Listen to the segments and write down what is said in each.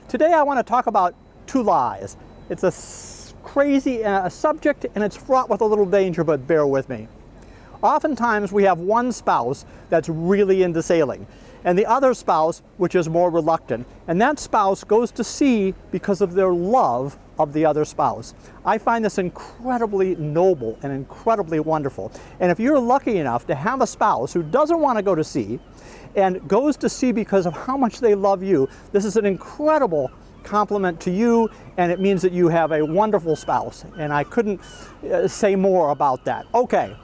Today I want to talk about two lies. It's a crazy subject and it's fraught with a little danger, but bear with me. Oftentimes we have one spouse that's really into sailing and the other spouse which is more reluctant, and that spouse goes to sea because of their love of the other spouse. I find this incredibly noble and incredibly wonderful. And if you're lucky enough to have a spouse who doesn't want to go to sea and goes to sea because of how much they love you, this is an incredible compliment to you, and it means that you have a wonderful spouse. And I couldn't say more about that. Okay,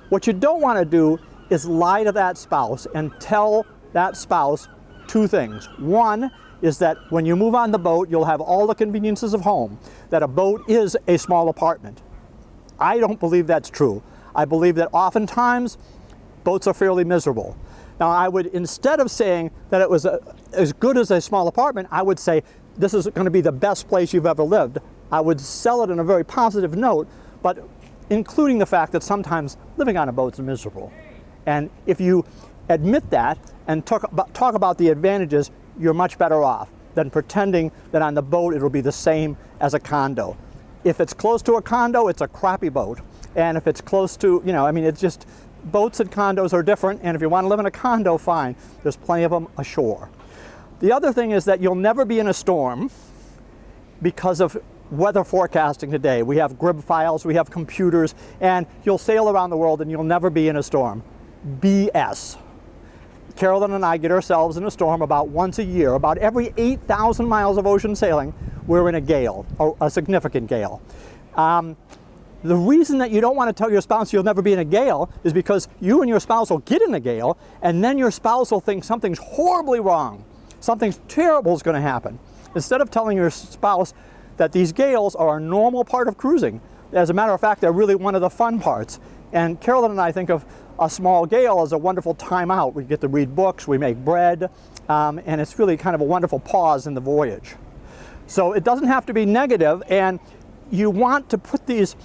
what you don't want to do is lie to that spouse and tell that spouse two things. One is that when you move on the boat, you'll have all the conveniences of home, that a boat is a small apartment. I don't believe that's true. I believe that oftentimes boats are fairly miserable. Now I would, instead of saying that it was as good as a small apartment, I would say this is going to be the best place you've ever lived. I would sell it in a very positive note, but including the fact that sometimes living on a boat is miserable. And if you admit that and talk about the advantages, you're much better off than pretending that on the boat it'll be the same as a condo. If it's close to a condo, it's a crappy boat. And if it's close to, it's just, boats and condos are different, and if you want to live in a condo, fine. There's plenty of them ashore. The other thing is that you'll never be in a storm because of weather forecasting today. We have grid files, we have computers, and you'll sail around the world and you'll never be in a storm. BS. Carolyn and I get ourselves in a storm about once a year. About every 8,000 miles of ocean sailing, we're in a gale, or a significant gale. The reason that you don't want to tell your spouse you'll never be in a gale is because you and your spouse will get in a gale, and then your spouse will think something's horribly wrong. Something terrible is going to happen. Instead of telling your spouse that these gales are a normal part of cruising, as a matter of fact, they're really one of the fun parts. And Carolyn and I think of a small gale as a wonderful time out. We get to read books, we make bread, and it's really kind of a wonderful pause in the voyage. So it doesn't have to be negative, and you want to put these,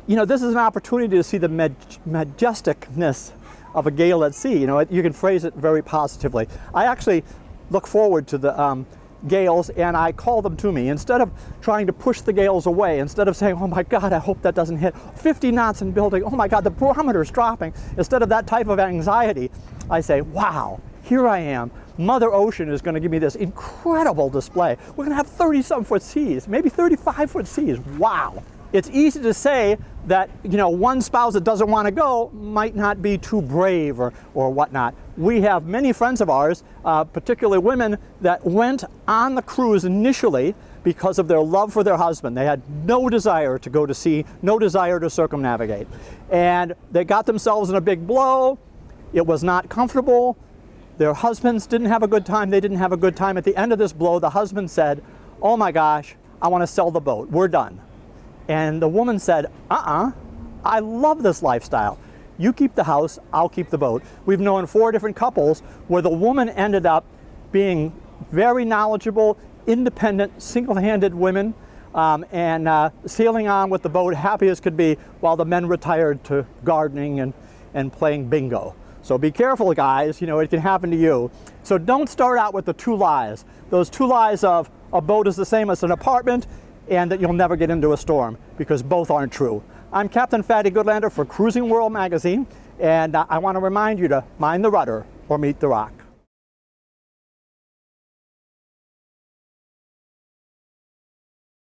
this is an opportunity to see the majesticness of a gale at sea. You can phrase it very positively. I actually look forward to the gales, and I call them to me. Instead of trying to push the gales away, instead of saying, oh my God, I hope that doesn't hit 50 knots in building, oh my God, the barometer's dropping. Instead of that type of anxiety, I say, wow, here I am. Mother Ocean is going to give me this incredible display. We're going to have 30-some foot seas, maybe 35-foot seas. Wow. It's easy to say that, one spouse that doesn't want to go might not be too brave or whatnot. We have many friends of ours, particularly women, that went on the cruise initially because of their love for their husband. They had no desire to go to sea, no desire to circumnavigate. And they got themselves in a big blow. It was not comfortable. Their husbands didn't have a good time. They didn't have a good time. At the end of this blow, the husband said, oh my gosh, I want to sell the boat. We're done. And the woman said, I love this lifestyle. You keep the house, I'll keep the boat. We've known 4 different couples where the woman ended up being very knowledgeable, independent, single-handed women, and sailing on with the boat happy as could be, while the men retired to gardening and playing bingo. So be careful, guys, it can happen to you. So don't start out with the two lies. Those two lies of a boat is the same as an apartment, and that you'll never get into a storm, because both aren't true. I'm Captain Fatty Goodlander for Cruising World Magazine, and I want to remind you to mind the rudder or meet the rock.